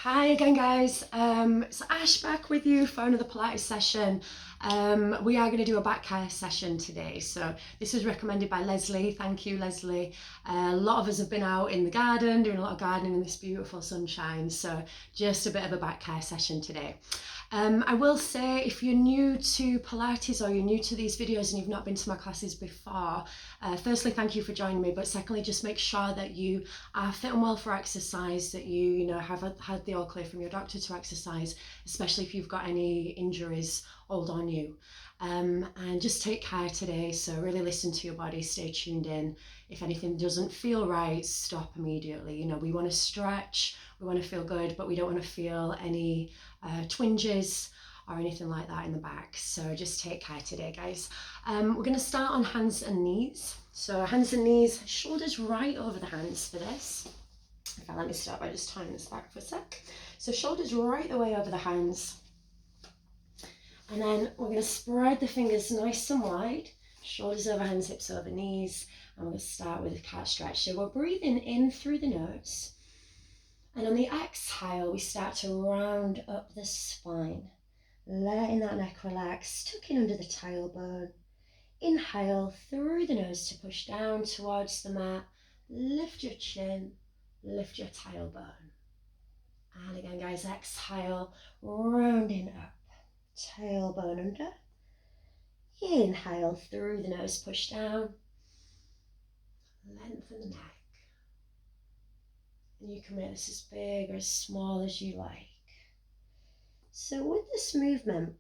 Hi again, guys. It's Ash back with you for another Pilates session. We are going to do a back care session today. So this was recommended by Leslie. Thank you, Leslie. A lot of us have been out in the garden doing a lot of gardening in this beautiful sunshine. So just a bit of a back care session today. I will say, if you're new to Pilates or you're new to these videos and you've not been to my classes before, firstly, thank you for joining me. But secondly, just make sure that you are fit and well for exercise, that you know have had the all clear from your doctor to exercise, especially if you've got any injuries old on you. And just take care today. So really listen to your body, stay tuned in. If anything doesn't feel right, stop immediately. You know, we want to stretch, we want to feel good, but we don't want to feel any twinges or anything like that in the back. So just take care today, guys. We're going to start on hands and knees. So hands and knees, shoulders right over the hands for this. Okay, let me start by just tying this back for a sec. So shoulders right the way over the hands. And then we're going to spread the fingers nice and wide. Shoulders over hands, hips over knees. And we're going to start with a cat stretch. So we're breathing in through the nose. And on the exhale, we start to round up the spine. Letting that neck relax, tucking under the tailbone. Inhale through the nose to push down towards the mat. Lift your chin, lift your tailbone. And again, guys, exhale, rounding up. Tailbone under. Inhale through the nose, push down. Lengthen the neck. And you can make this as big or as small as you like. So with this movement,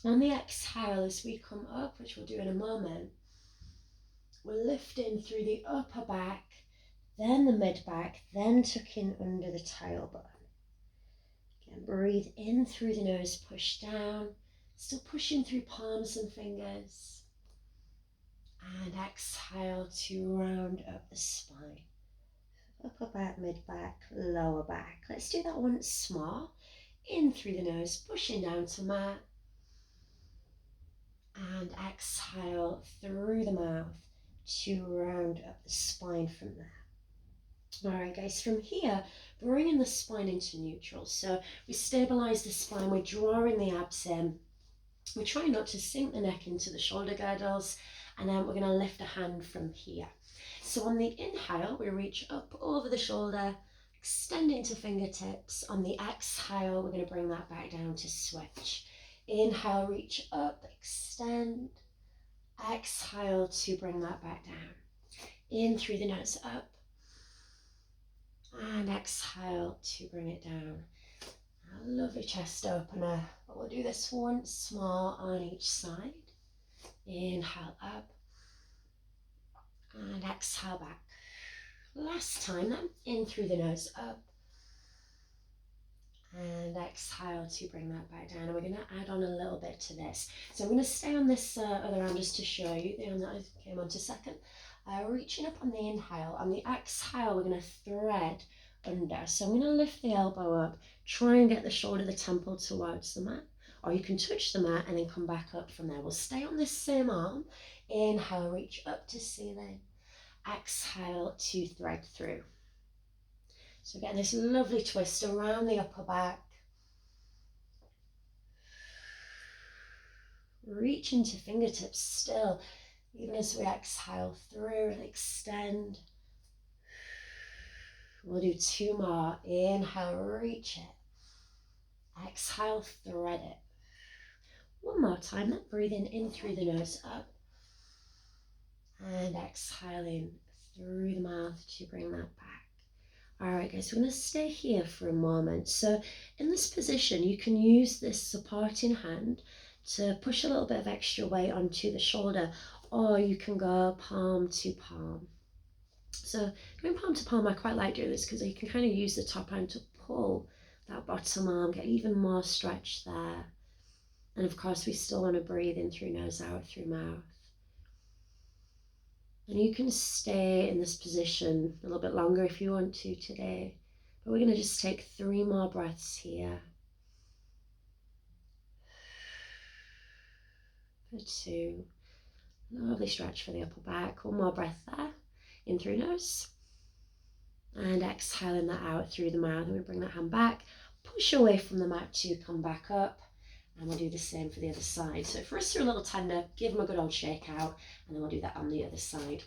on the exhale, as we come up, which we'll do in a moment, we're lifting through the upper back, then the mid back, then tucking under the tailbone. Again, breathe in through the nose, push down, still pushing through palms and fingers. And exhale to round up the spine. Upper back, mid back, lower back. Let's do that once more. In through the nose, pushing down to mat. And exhale through the mouth to round up the spine from there. All right, guys, from here, bringing the spine into neutral. So we stabilize the spine, we're drawing the abs in. We're trying not to sink the neck into the shoulder girdles, and then we're going to lift a hand from here. So on the inhale, we reach up over the shoulder, extending to fingertips. On the exhale, we're going to bring that back down to switch. Inhale, reach up, extend. Exhale to bring that back down. In through the nose, up. And exhale to bring it down. A lovely chest opener. But we'll do this once more on each side. Inhale up. And exhale back. Last time then. In through the nose, up. And exhale to bring that back down. And we're going to add on a little bit to this. So I'm going to stay on this other arm just to show you. The arm that I came on to second. Reaching up on the inhale. On the exhale, we're going to thread under. So I'm going to lift the elbow up. Try and get the shoulder, the temple towards the mat. Or you can touch the mat and then come back up from there. We'll stay on this same arm. Inhale, reach up to ceiling. Exhale to thread through. So getting this lovely twist around the upper back. Reach into fingertips still, even as we exhale through and extend. We'll do two more. Inhale, reach it. Exhale, thread it. One more time, then breathing in through the nose, up. And exhaling through the mouth to bring that back. All right, guys, we're going to stay here for a moment. So in this position, you can use this supporting hand to push a little bit of extra weight onto the shoulder, or you can go palm to palm. So going palm to palm, I quite like doing this because you can kind of use the top hand to pull that bottom arm, get even more stretch there. And of course, we still want to breathe in through nose, out through mouth. And you can stay in this position a little bit longer if you want to today. But we're going to just take 3 more breaths here. For 2. Lovely stretch for the upper back. 1 more breath there. In through nose. And exhaling that out through the mouth. And we bring that hand back, push away from the mat to come back up. And we'll do the same for the other side. So if wrists are a little tender, give them a good old shake out, and then we'll do that on the other side.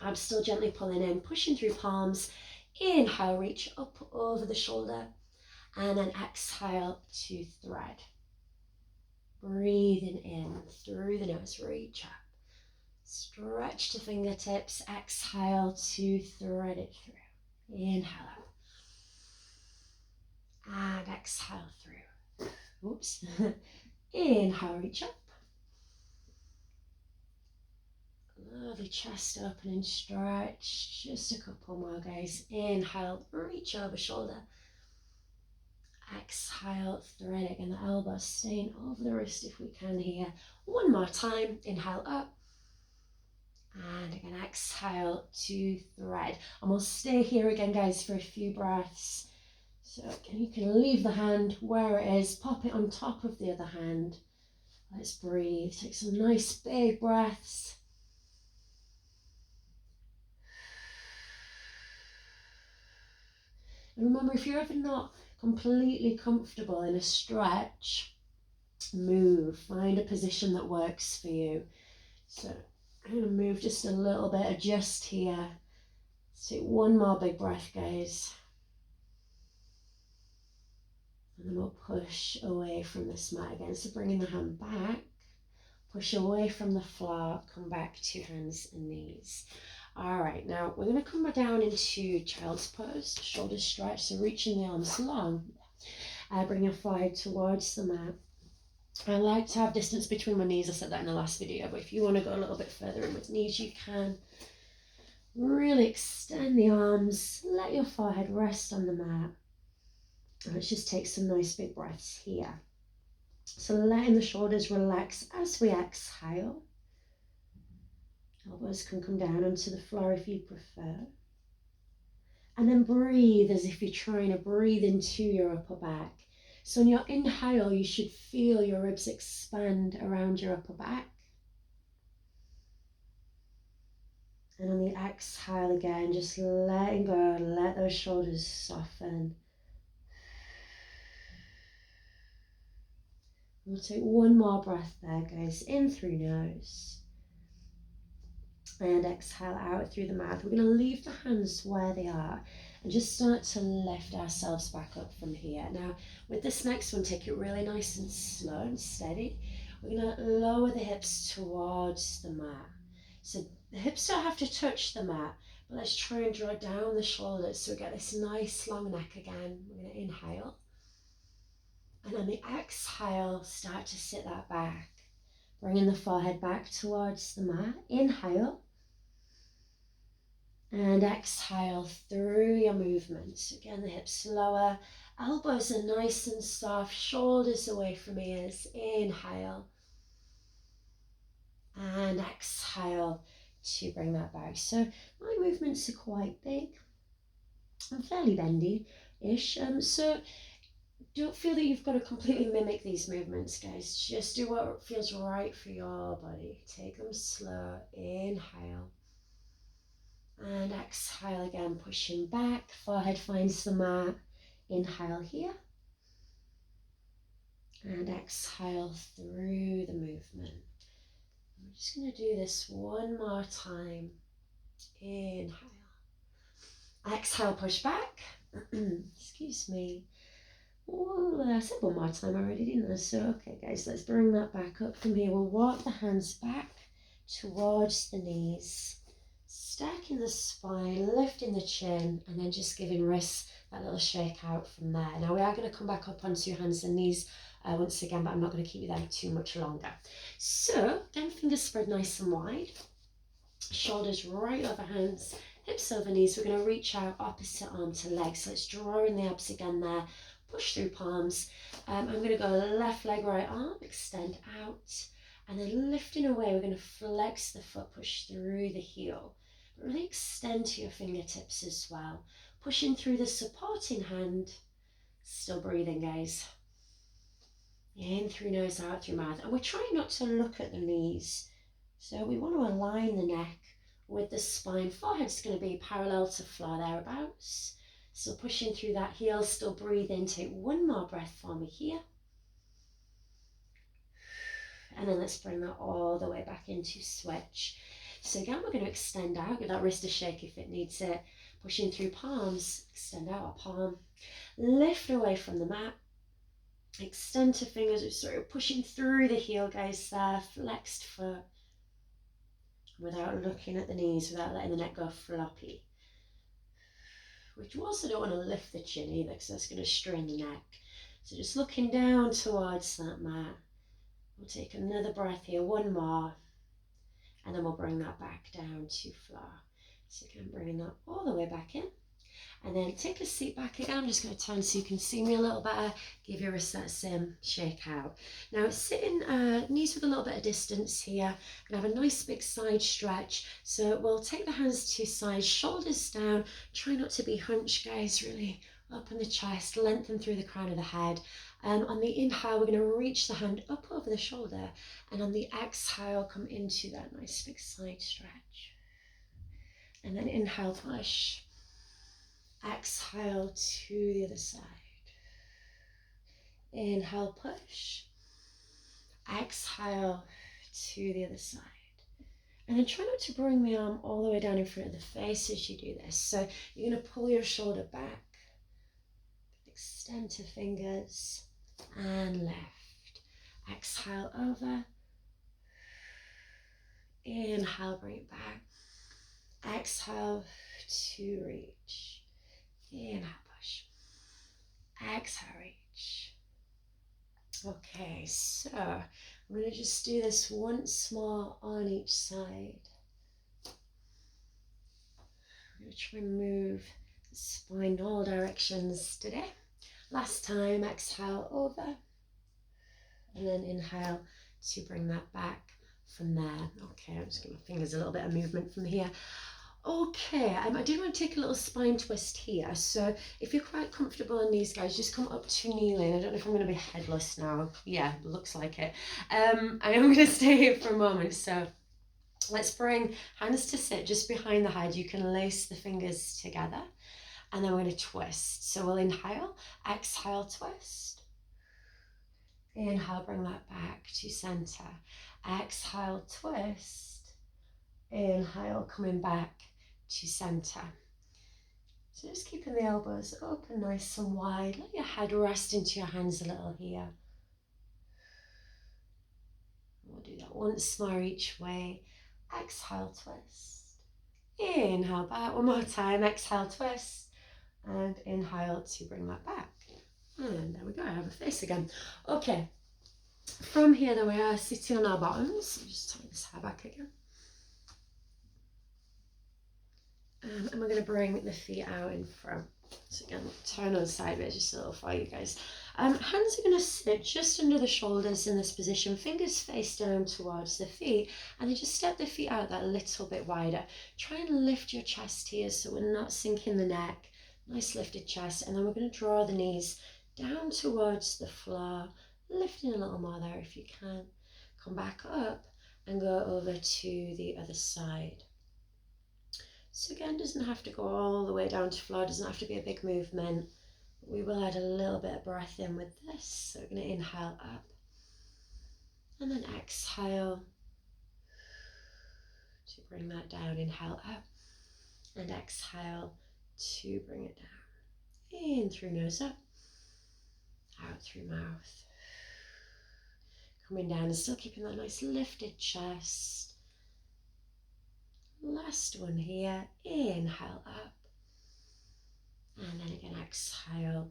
I'm still gently pulling in, pushing through palms. Inhale, reach up over the shoulder, and then exhale to thread. Breathing in through the nose, reach up. Stretch to fingertips, exhale to thread it through. Inhale up. And exhale through. Oops. Inhale, reach up. Lovely chest opening stretch. Just a couple more, guys. Inhale, reach over shoulder. Exhale, thread again, the elbow staying over the wrist if we can here. One more time. Inhale up. And again, exhale to thread. And we'll stay here again, guys, for a few breaths. So again, you can leave the hand where it is, pop it on top of the other hand. Let's breathe. Take some nice big breaths. And remember, if you're ever not completely comfortable in a stretch, move. Find a position that works for you. So I'm going to move just a little bit, adjust here. Let's take one more big breath, guys. And then we'll push away from this mat again. So bringing the hand back, push away from the floor, come back to hands and knees. All right, now we're going to come down into child's pose, shoulders stretch, so reaching the arms long. Bring your forehead towards the mat. I like to have distance between my knees. I said that in the last video, but if you want to go a little bit further in with knees, you can. Really extend the arms, let your forehead rest on the mat. And let's just take some nice big breaths here. So letting the shoulders relax as we exhale. Elbows can come down onto the floor if you prefer. And then breathe as if you're trying to breathe into your upper back. So on your inhale, you should feel your ribs expand around your upper back. And on the exhale again, just letting go, let those shoulders soften. We'll take one more breath there, guys. In through nose. And exhale out through the mouth. We're going to leave the hands where they are and just start to lift ourselves back up from here. Now, with this next one, take it really nice and slow and steady. We're going to lower the hips towards the mat. So the hips don't have to touch the mat, but let's try and draw down the shoulders so we get this nice long neck again. We're going to inhale. And on the exhale, start to sit that back. Bringing the forehead back towards the mat. Inhale. And exhale through your movements. Again, the hips lower. Elbows are nice and soft. Shoulders away from ears. Inhale. And exhale to bring that back. So my movements are quite big. I'm fairly bendy-ish. So don't feel that you've got to completely mimic these movements, guys. Just do what feels right for your body. Take them slow. Inhale. And exhale again, pushing back. Forehead finds the mat. Inhale here. And exhale through the movement. I'm just going to do this one more time. Inhale. Exhale, push back. Excuse me. Oh, I said one more time already, didn't I? So, okay, guys, let's bring that back up from here. We'll walk the hands back towards the knees, stacking the spine, lifting the chin, and then just giving wrists that little shake out from there. Now, we are going to come back up onto your hands and knees once again, but I'm not going to keep you there too much longer. So, again, fingers spread nice and wide, shoulders right over hands, hips over knees. We're going to reach out opposite arm to leg. So let's draw in the abs again there. Push through palms. I'm going to go left leg, right arm, extend out, and then lifting away, we're going to flex the foot, push through the heel. But really extend to your fingertips as well. Pushing through the supporting hand. Still breathing, guys. In through nose, out through mouth. And we're trying not to look at the knees. So we want to align the neck with the spine. Forehead's going to be parallel to floor thereabouts. Still pushing through that heel, still breathe in. Take one more breath for me here. And then let's bring that all the way back into switch. So again, we're going to extend out, give that wrist a shake if it needs it. Pushing through palms, extend out our palm. Lift away from the mat. Extend to fingers, we're sort of pushing through the heel, guys, there. Flexed foot. Without looking at the knees, without letting the neck go floppy. Which you also don't want to lift the chin either, because that's going to strain the neck. So just looking down towards that mat. We'll take another breath here, one more, and then we'll bring that back down to floor. So again, bringing that all the way back in. And then take a seat back again. I'm just going to turn so you can see me a little better. Give your wrist that same shake out. Now sitting knees with a little bit of distance here. Going to have a nice big side stretch. So we'll take the hands to sides, shoulders down. Try not to be hunched, guys. Really open the chest, lengthen through the crown of the head. On the inhale, we're going to reach the hand up over the shoulder. And on the exhale, come into that nice big side stretch. And then inhale, push. Exhale to the other side. Inhale, push. Exhale to the other side. And then try not to bring the arm all the way down in front of the face as you do this. So you're going to pull your shoulder back. Extend to fingers and lift. Exhale over. Inhale, bring it back. Exhale to reach. Inhale, push. Exhale, reach. Okay, so I'm going to just do this once more on each side. I'm going to try and move the spine in all directions today. Last time, exhale over. And then inhale to bring that back from there. Okay, I'm just giving my fingers a little bit of movement from here. Okay, I do want to take a little spine twist here. So if you're quite comfortable in these, guys, just come up to kneeling. I don't know if I'm going to be headless now. Yeah, looks like it. I am going to stay here for a moment. So let's bring hands to sit just behind the head. You can lace the fingers together. And then we're going to twist. So we'll inhale, exhale, twist. Inhale, bring that back to center. Exhale, twist. Inhale, coming back to center. So just keeping the elbows open nice and wide. Let your head rest into your hands a little here. We'll do that once more each way. Exhale, twist. Inhale, back one more time. Exhale, twist. And inhale to bring that back. And there we go, I have a face again. Okay, from here then we are sitting on our bottoms. Just tie this hair back again. And we're going to bring the feet out in front. So again, turn on sideways just a little for you guys. Hands are going to sit just under the shoulders in this position. Fingers face down towards the feet. And then just step the feet out that little bit wider. Try and lift your chest here so we're not sinking the neck. Nice lifted chest. And then we're going to draw the knees down towards the floor. Lifting a little more there if you can. Come back up and go over to the other side. So again, doesn't have to go all the way down to floor, doesn't have to be a big movement. We will add a little bit of breath in with this. So we're going to inhale up and then exhale to bring that down. Inhale up and exhale to bring it down. In through nose up, out through mouth. Coming down and still keeping that nice lifted chest. Last one here, inhale up, and then again exhale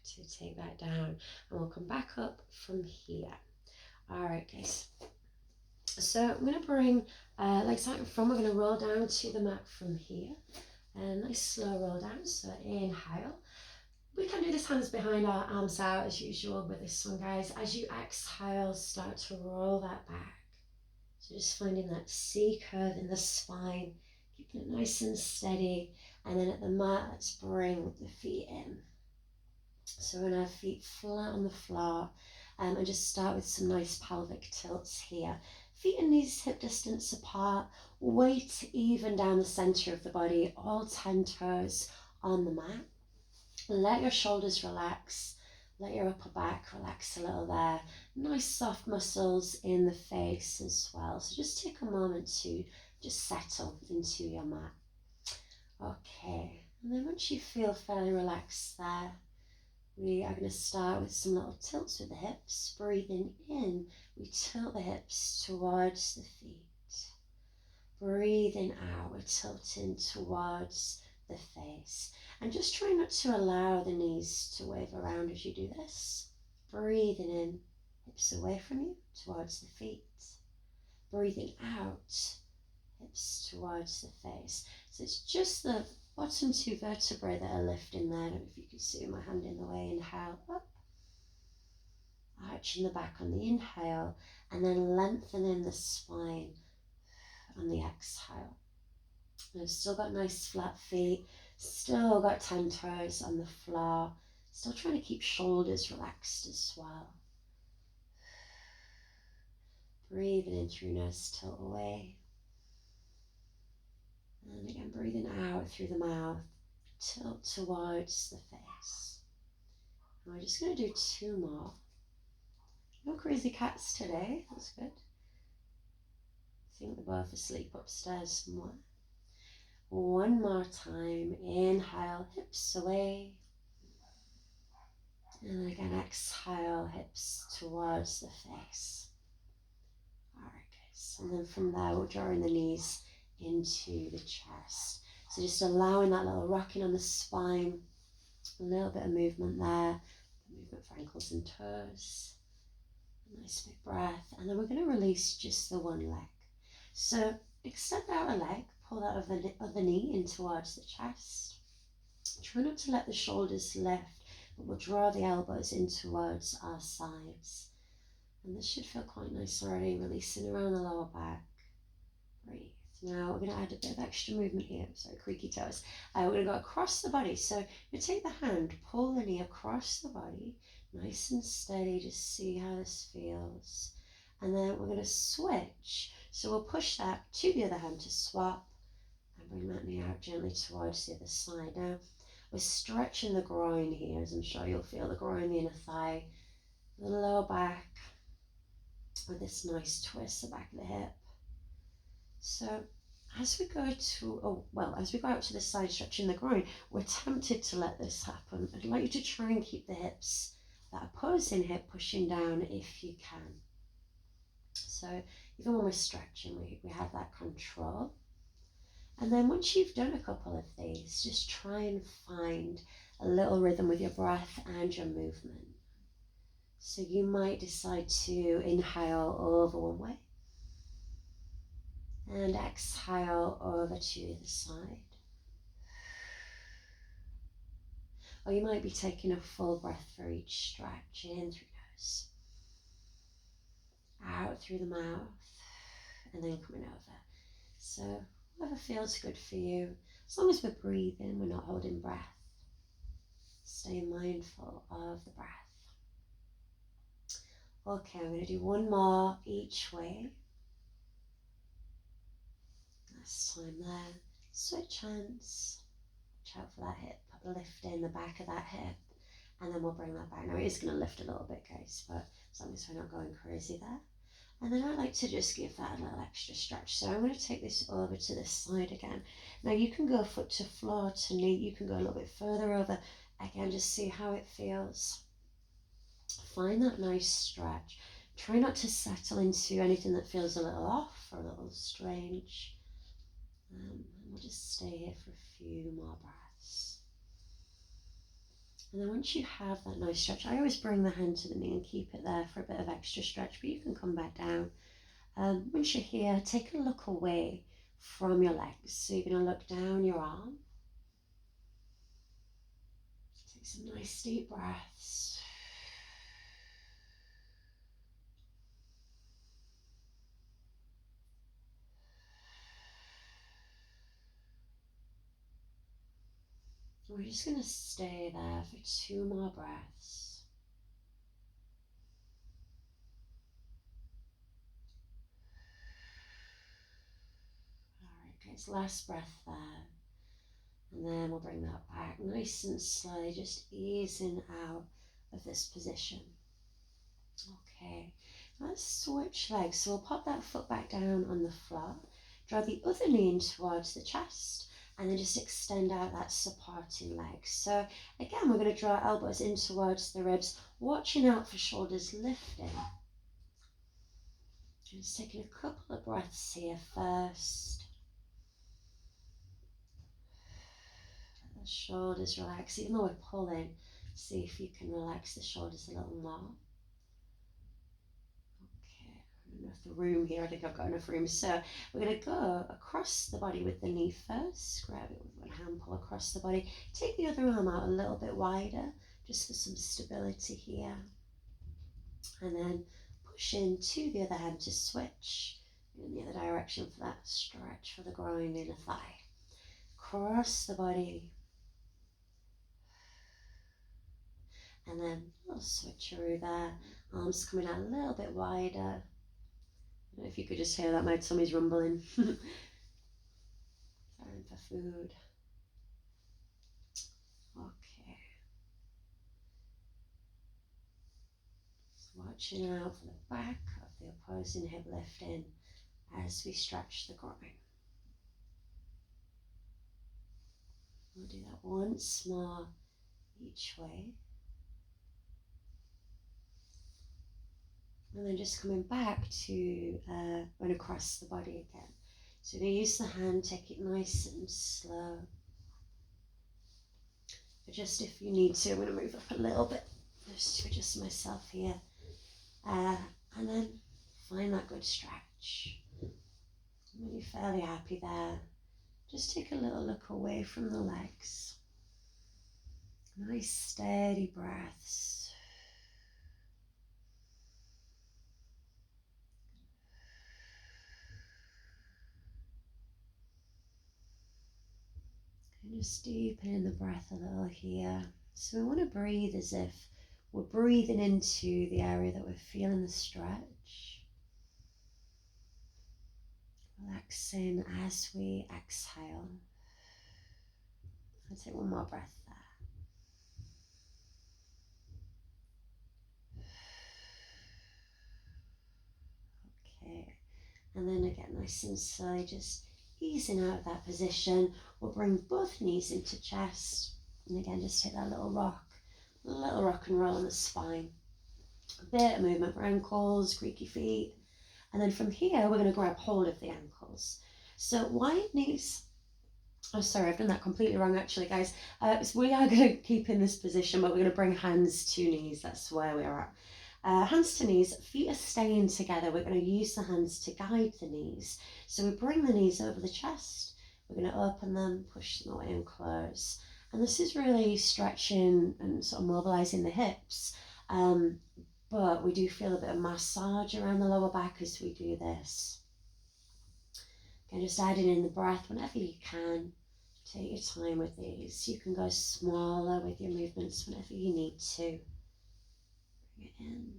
to take that down, and we'll come back up from here. All right, guys, so I'm going to bring legs out in front. We're going to roll down to the mat from here, and nice slow roll down. So inhale. We can do this hands behind our arms out as usual with this one, guys. As you exhale, start to roll that back. So just finding that C curve in the spine, keeping it nice and steady. And then at the mat, let's bring the feet in. So we're going to have feet flat on the floor. And just start with some nice pelvic tilts here. feet and knees hip distance apart, weight even down the center of the body, all 10 toes on the mat. Let your shoulders relax, let your upper back relax a little there. Nice soft muscles in the face as well. So just take a moment to just settle into your mat. Okay, and then once you feel fairly relaxed there, we are going to start with some little tilts with the hips. Breathing in, we tilt the hips towards the feet. Breathing out, we're tilting towards the face. And just try not to allow the knees to wave around as you do this. Breathing in, hips away from you, towards the feet. Breathing out, hips towards the face. So it's just the bottom two vertebrae that are lifting there. I don't know if you can see my hand in the way. Inhale, up. Arching the back on the inhale, and then lengthening the spine on the exhale. And I've still got nice flat feet, still got 10 toes on the floor, still trying to keep shoulders relaxed as well. Breathing in through nose, tilt away. And again, breathing out through the mouth, tilt towards the face. And we're just going to do 2 more. No crazy cats today, that's good. I think they're both asleep upstairs somewhere. 1 more time, inhale, hips away. And again, exhale, hips towards the face. Alright guys, and then from there we'll draw in the knees into the chest. So just allowing that little rocking on the spine, a little bit of movement there, movement for ankles and toes. A nice big breath, and then we're going to release just the one leg. So extend out a leg, pull that other knee in towards the chest. Try not to let the shoulders lift, but we'll draw the elbows in towards our sides. And this should feel quite nice already, releasing around the lower back. Breathe. Now we're going to add a bit of extra movement here, sorry, creaky toes. We're going to go across the body. So you take the hand, pull the knee across the body, nice and steady, just see how this feels. And then we're going to switch. So we'll push that to the other hand to swap and bring that knee out gently towards the other side. Now we're stretching the groin here, as I'm sure you'll feel the groin, the inner thigh, the lower back, with this nice twist, the back of the hip. So as we go as we go out to the side, stretching the groin, we're tempted to let this happen. I'd like you to try and keep the hips, that opposing hip, pushing down if you can. So even when we're stretching, we have that control. And then once you've done a couple of these, just try and find a little rhythm with your breath and your movement. So you might decide to inhale over one way and exhale over to the other side. Or you might be taking a full breath for each stretch, in through nose, out through the mouth, and then coming over. So whatever feels good for you, as long as we're breathing, we're not holding breath. Stay mindful of the breath. Okay, I'm going to do 1 more each way. Last time there. Switch hands. Watch out for that hip. Lift in the back of that hip. And then we'll bring that back. Now it is going to lift a little bit, guys, but as long as we're not going crazy there. And then I like to just give that a little extra stretch. So I'm going to take this over to this side again. Now you can go foot to floor to knee. You can go a little bit further over. Again, just see how it feels. Find that nice stretch. Try not to settle into anything that feels a little off or a little strange. And we'll just stay here for a few more breaths. And then once you have that nice stretch, I always bring the hand to the knee and keep it there for a bit of extra stretch, but you can come back down. Once you're here, take a look away from your legs. So you're going to look down your arm. Take some nice deep breaths. We're just going to stay there for 2 more breaths. guys. Last breath there. And then we'll bring that back nice and slowly, just easing out of this position. Okay, let's switch legs. So we'll pop that foot back down on the floor, draw the other knee in towards the chest, and then just extend out that supporting leg. So again, we're going to draw elbows in towards the ribs, watching out for shoulders lifting. Just taking a couple of breaths here first. Let the shoulders relax, even though we're pulling, see if you can relax the shoulders a little more. Enough room here. I think I've got enough room. So we're going to go across the body with the knee first. Grab it with one hand, pull across the body. Take the other arm out a little bit wider, just for some stability here. And then push into the other hand to switch in the other direction for that stretch for the groin in the thigh. Cross the body. And then a little switcheroo there. Arms coming out a little bit wider. I don't know if you could just hear that, my tummy's rumbling. Time for food. Okay. So watching out for the back of the opposing hip lifting as we stretch the groin. We'll do that once more each way. And then just coming back to going across the body again. So we're going to use the hand, take it nice and slow. Adjust if you need to. I'm going to move up a little bit just to adjust myself here. And then find that good stretch. When you're fairly happy there, just take a little look away from the legs. Nice steady breaths. And just deepening the breath a little here. So we want to breathe as if we're breathing into the area that we're feeling the stretch. Relaxing as we exhale. I'll take one more breath there. Okay, and then again, nice and slowly, just easing out of that position. We'll bring both knees into chest, and again, just take that little rock and roll on the spine. A bit of movement for ankles, creaky feet, and then from here, we're going to grab hold of the ankles. So wide knees. Oh, sorry, I've done that completely wrong actually, guys. So we are going to keep in this position, but we're going to bring hands to knees. That's where we are at. Hands to knees, feet are staying together. We're going to use the hands to guide the knees. So we bring the knees over the chest. We're going to open them, push them away and close. And this is really stretching and sort of mobilising the hips. But we do feel a bit of massage around the lower back as we do this. Again, just adding in the breath whenever you can. Take your time with these. You can go smaller with your movements whenever you need to. Bring it in,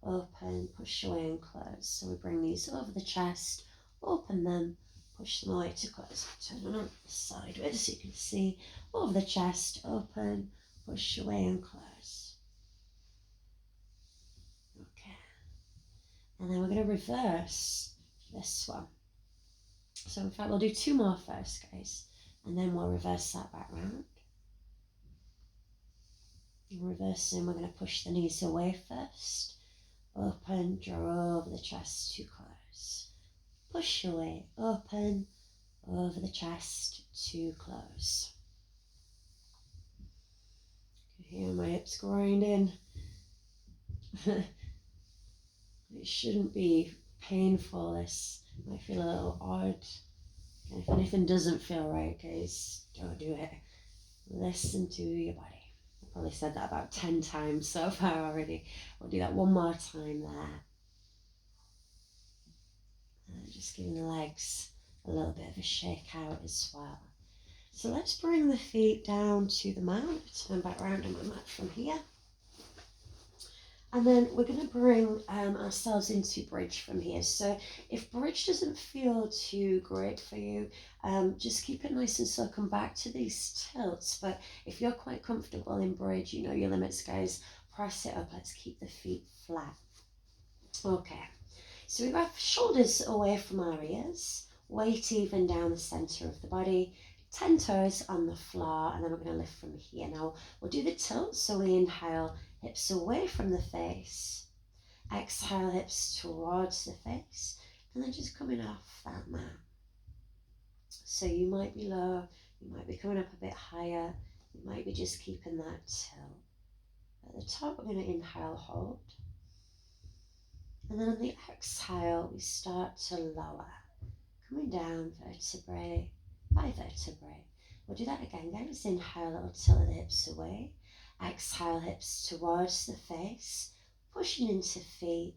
open, push away and close. So we bring these over the chest, open them, push them away to close. Turn them on sideways so you can see. Over the chest, open, push away and close. Okay. And then we're going to reverse this one. So in fact, we'll do two more first, guys. And then we'll reverse that back round. Reversing, we're going to push the knees away first. Open, draw over the chest to close. Push away, open, over the chest to close. You can hear my hips grinding. It shouldn't be painful. This might feel a little odd. If anything doesn't feel right, guys, don't do it. Listen to your body. I've probably said that about 10 times so far already. We'll do that one more time there. Just giving the legs a little bit of a shake out as well. So let's bring the feet down to the mat. Turn back around on my mat from here. And then we're going to bring ourselves into bridge from here. So if bridge doesn't feel too great for you, just keep it nice and slow. Come back to these tilts. But if you're quite comfortable in bridge, you know your limits, guys, press it up. Let's keep the feet flat. Okay, so we have shoulders away from our ears, weight even down the center of the body, 10 toes on the floor, and then we're going to lift from here. Now we'll do the tilt, so we inhale, hips away from the face, exhale, hips towards the face, and then just coming off that mat. So you might be low, you might be coming up a bit higher, you might be just keeping that tilt. At the top, we're going to inhale, hold. And then on the exhale, we start to lower, coming down vertebrae by vertebrae. We'll do that again, guys. Inhale, little tilt of the hips away. Exhale, hips towards the face, pushing into feet,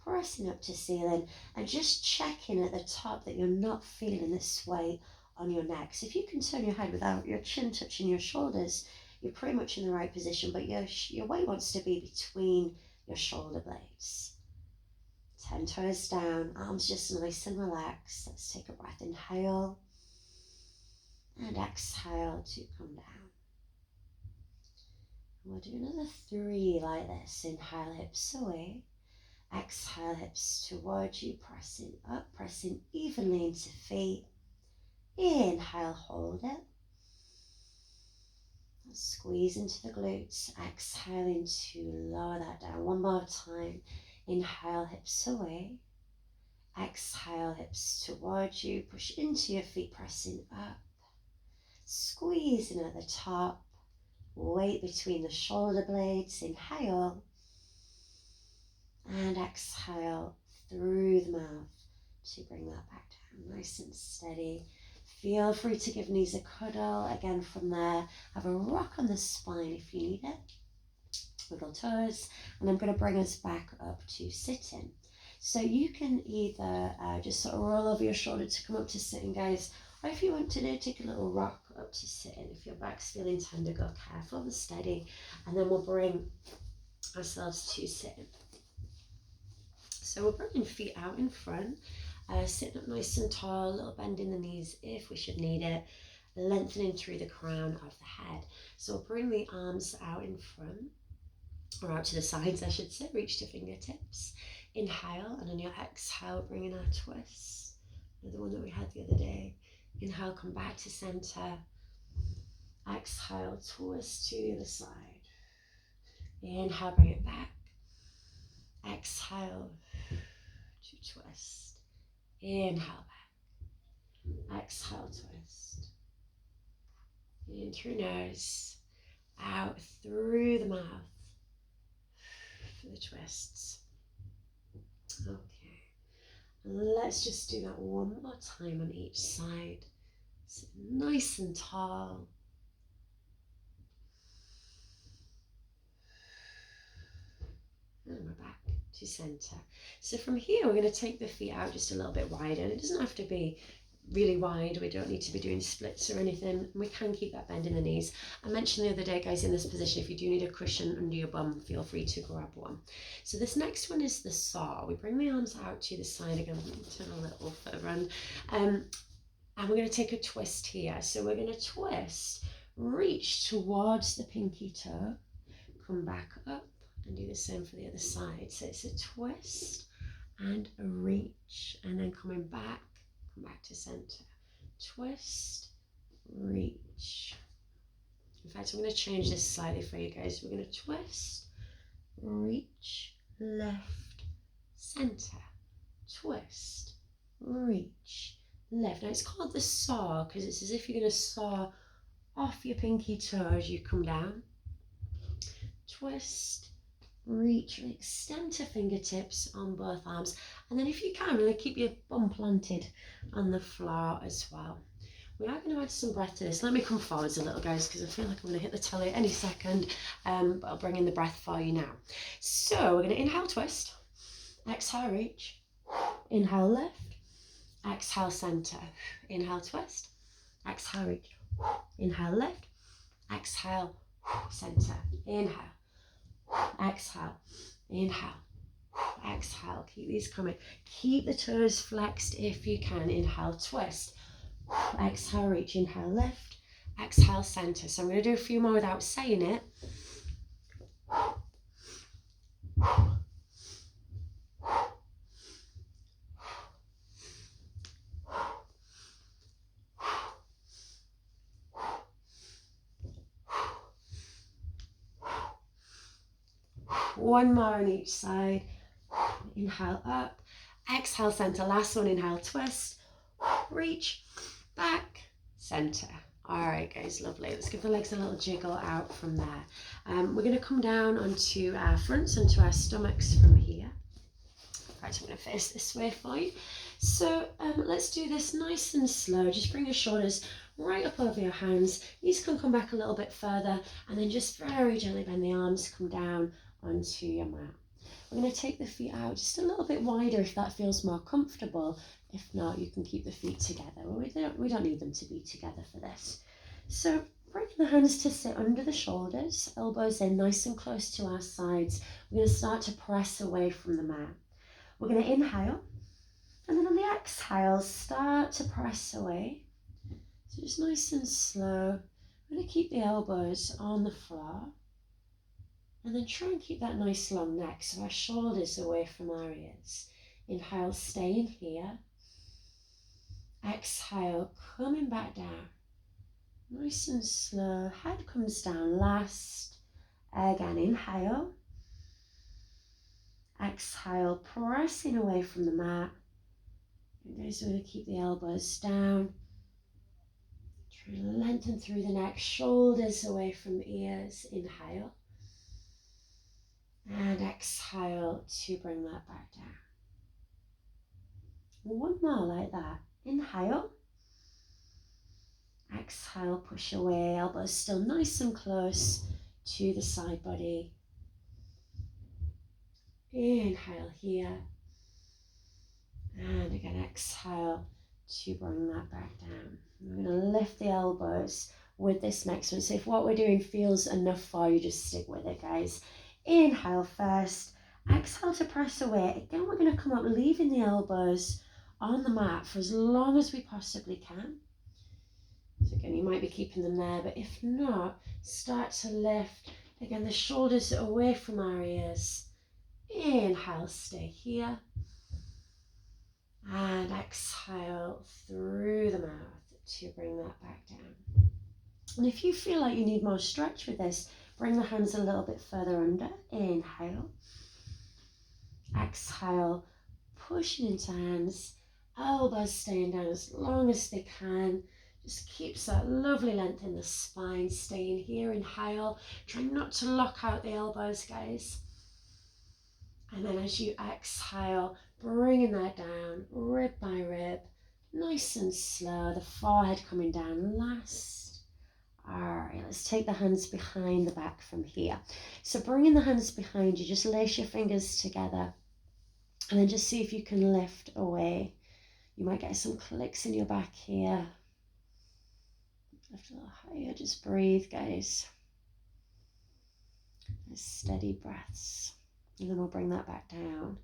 pressing up to ceiling, and just checking at the top that you're not feeling this weight on your neck. So if you can turn your head without your chin touching your shoulders, you're pretty much in the right position, but your weight wants to be between your shoulder blades. 10 toes down, arms just nice and relaxed. Let's take a breath. Inhale and exhale to come down. And we'll do another 3 like this. Inhale, hips away. Exhale, hips towards you, pressing up, pressing evenly into feet. Inhale, hold it. Squeeze into the glutes. Exhaling to lower that down. One more time. Inhale, hips away. Exhale, hips towards you. Push into your feet, pressing up. Squeezing at the top. Weight between the shoulder blades. Inhale. And exhale through the mouth to bring that back down. Nice and steady. Feel free to give knees a cuddle. Again, from there, have a rock on the spine if you need it. Wiggle toes. And I'm going to bring us back up to sitting. So you can either just sort of roll over your shoulder to come up to sitting, guys, or if you want to take a little rock up to sitting. If your back's feeling tender, go careful and steady, and then we'll bring ourselves to sitting. So we're bringing feet out in front, sitting up nice and tall, a little bend in the knees if we should need it, lengthening through the crown of the head. So we'll bring the arms out in front, or out to the sides I should say, reach to fingertips. Inhale, and on your exhale, bring in our twist. Another one that we had the other day. Inhale, come back to center. Exhale, twist to the other side. Inhale, bring it back. Exhale to twist. Inhale back. Exhale, twist. In through nose, out through the mouth for the twists. Okay, let's just do that one more time on each side. So nice and tall. And we're back to center. So from here, we're going to take the feet out just a little bit wider. And it doesn't have to be really wide. We don't need to be doing splits or anything. We can keep that bend in the knees. I mentioned the other day, guys, in this position, if you do need a cushion under your bum, feel free to grab one. So this next one is the saw. We bring the arms out to the side again. Turn a little further around. And we're going to take a twist here. So we're going to twist, reach towards the pinky toe, come back up, and do the same for the other side. So it's a twist and a reach, and then coming back, come back to center. Twist, reach. In fact, I'm going to change this slightly for you guys. We're going to twist, reach, left, center. Twist, reach, left. Now it's called the saw because it's as if you're going to saw off your pinky toe as you come down. Twist, reach, and extend to fingertips on both arms, and then if you can, really keep your bum planted on the floor as well. We are going to add some breath to this. Let me come forwards a little, guys, because I feel like I'm going to hit the telly any second, but I'll bring in the breath for you now. So we're going to inhale, twist, exhale, reach, inhale, left, exhale, center, inhale, twist, exhale, reach, inhale, left, exhale, center, inhale, exhale, Inhale. Exhale. Keep these coming. Keep the toes flexed if you can. Inhale, twist. Exhale, reach. Inhale, lift. Exhale, center. So I'm going to do a few more without saying it. One more on each side. Inhale up. Exhale, center. Last one. Inhale, twist. Reach. Back. Center. All right, guys, lovely. Let's give the legs a little jiggle out from there. We're going to come down onto our fronts, onto our stomachs from here. Right, so I'm going to face this way for you. So let's do this nice and slow. Just bring your shoulders right up over your hands. Knees can come back a little bit further, and then just very gently bend the arms, come down onto your mat. We're going to take the feet out just a little bit wider if that feels more comfortable. If not, you can keep the feet together. We don't need them to be together for this. So bring the hands to sit under the shoulders, elbows in nice and close to our sides. We're going to start to press away from the mat. We're going to inhale, and then on the exhale, start to press away. So just nice and slow. We're going to keep the elbows on the floor. And then try and keep that nice long neck, so our shoulders away from our ears. Inhale, staying here. Exhale, coming back down. Nice and slow. Head comes down last. Again, inhale. Exhale, pressing away from the mat. And guys, we're going to keep the elbows down. Try and lengthen through the neck, shoulders away from the ears. Inhale. And exhale to bring that back down. One more like that. Inhale. Exhale, push away, elbows still nice and close to the side body. Inhale here. And again, exhale to bring that back down. We're going to lift the elbows with this next one. So if what we're doing feels enough for you, just stick with it, guys. Inhale first. Exhale to press away. Again, we're going to come up, leaving the elbows on the mat for as long as we possibly can. So again, you might be keeping them there, but if not, start to lift. Again, the shoulders away from our ears. Inhale, stay here. And exhale through the mouth to bring that back down. And if you feel like you need more stretch with this, bring the hands a little bit further under. Inhale. Exhale, pushing into hands. Elbows staying down as long as they can. Just keeps that lovely length in the spine. Staying here. Inhale. Try not to lock out the elbows, guys. And then as you exhale, bringing that down, rib by rib. Nice and slow. The forehead coming down last. All right, let's take the hands behind the back from here. So bringing the hands behind you, just lace your fingers together. And then just see if you can lift away. You might get some clicks in your back here. Lift a little higher, just breathe, guys. Nice steady breaths. And then we'll bring that back down.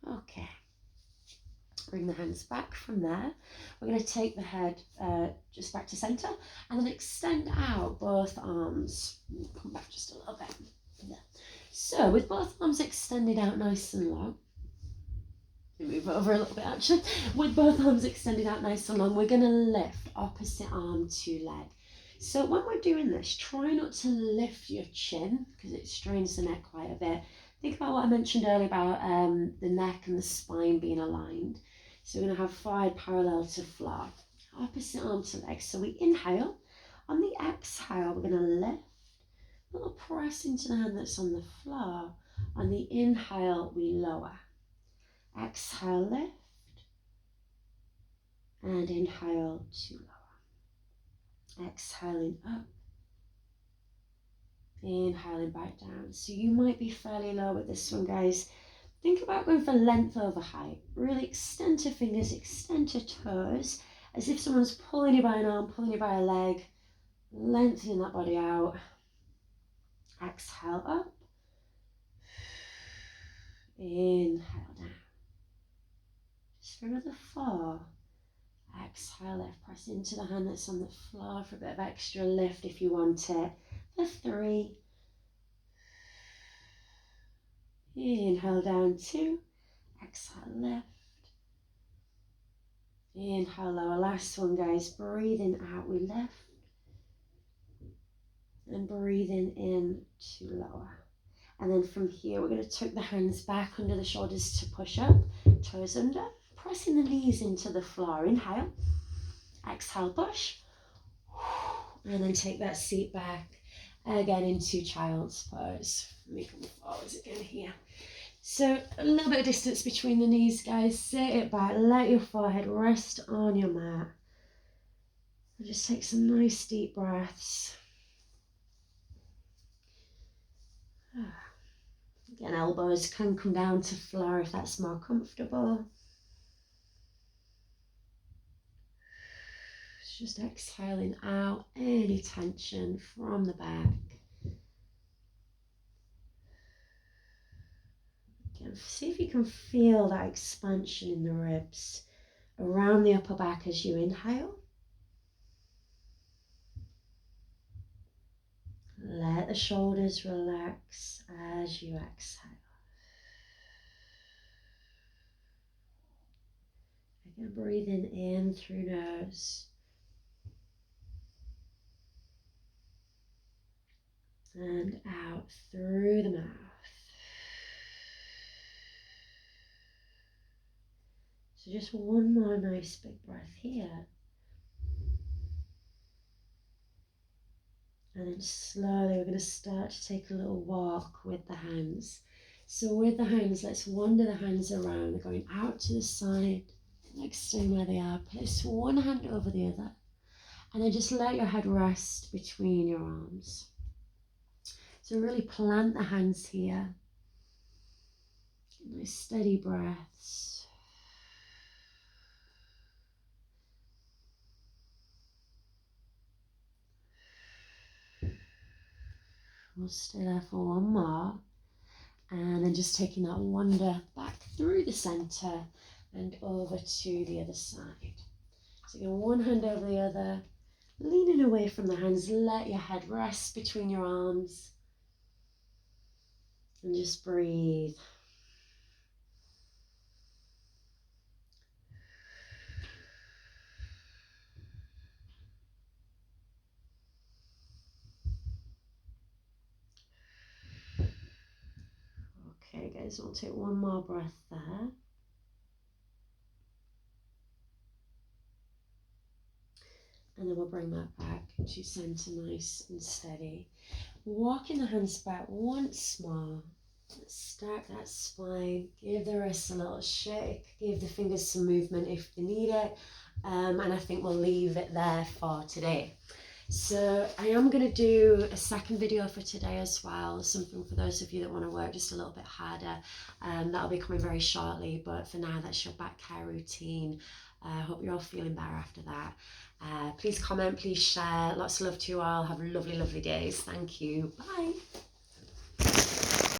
Okay. Bring the hands back from there. We're going to take the head just back to center and then extend out both arms. Come back just a little bit. There. So with both arms extended out nice and long. Move over a little bit actually. With both arms extended out nice and long, we're going to lift opposite arm to leg. So when we're doing this, try not to lift your chin because it strains the neck quite a bit. Think about what I mentioned earlier about the neck and the spine being aligned. So we're going to have forehead parallel to floor. Opposite arm to leg. So we inhale. On the exhale, we're going to lift. A little press into the hand that's on the floor. On the inhale, we lower. Exhale, lift. And inhale to lower. Exhaling up. Inhaling back down. So you might be fairly low with this one, guys. Think about going for length over height. Really extend to fingers, extend to toes, as if someone's pulling you by an arm, pulling you by a leg, lengthening that body out. Exhale up. Inhale down. Just for another 4. Exhale, left, press into the hand that's on the floor for a bit of extra lift if you want it. For 3. Inhale down 2. Exhale, lift. Inhale, lower. Last one, guys. Breathing out, we lift. And breathing in to lower. And then from here, we're going to tuck the hands back under the shoulders to push up. Toes under. Pressing the knees into the floor. Inhale. Exhale, push. And then take that seat back again into child's pose. Let me come forwards again here. So a little bit of distance between the knees, guys. Sit it back. Let your forehead rest on your mat. And just take some nice deep breaths. Again, elbows can come down to floor if that's more comfortable. Just exhaling out any tension from the back. Again, see if you can feel that expansion in the ribs around the upper back as you inhale. Let the shoulders relax as you exhale. Again, breathing in through nose. And out through the mouth. So just one more nice big breath here. And then slowly we're going to start to take a little walk with the hands. So with the hands, let's wander the hands around. They're going out to the side, legs staying where they are. Place one hand over the other. And then just let your head rest between your arms. So really plant the hands here. Nice steady breaths. We'll stay there for one more. And then just taking that wander back through the center and over to the other side. So again, one hand over the other, leaning away from the hands. Let your head rest between your arms. And just breathe. Okay, guys, we'll take one more breath there. And then we'll bring that back to center nice and steady. Walking the hands back once more. Stack that spine. Give the wrists a little shake. Give the fingers some movement if they need it. And I think we'll leave it there for today. So I am going to do a second video for today as well, something for those of you that want to work just a little bit harder. That'll be coming very shortly, but for now that's your back care routine. I hope you're all feeling better after that. Please comment, please share. Lots of love to you all. Have lovely, lovely days. Thank you. Bye.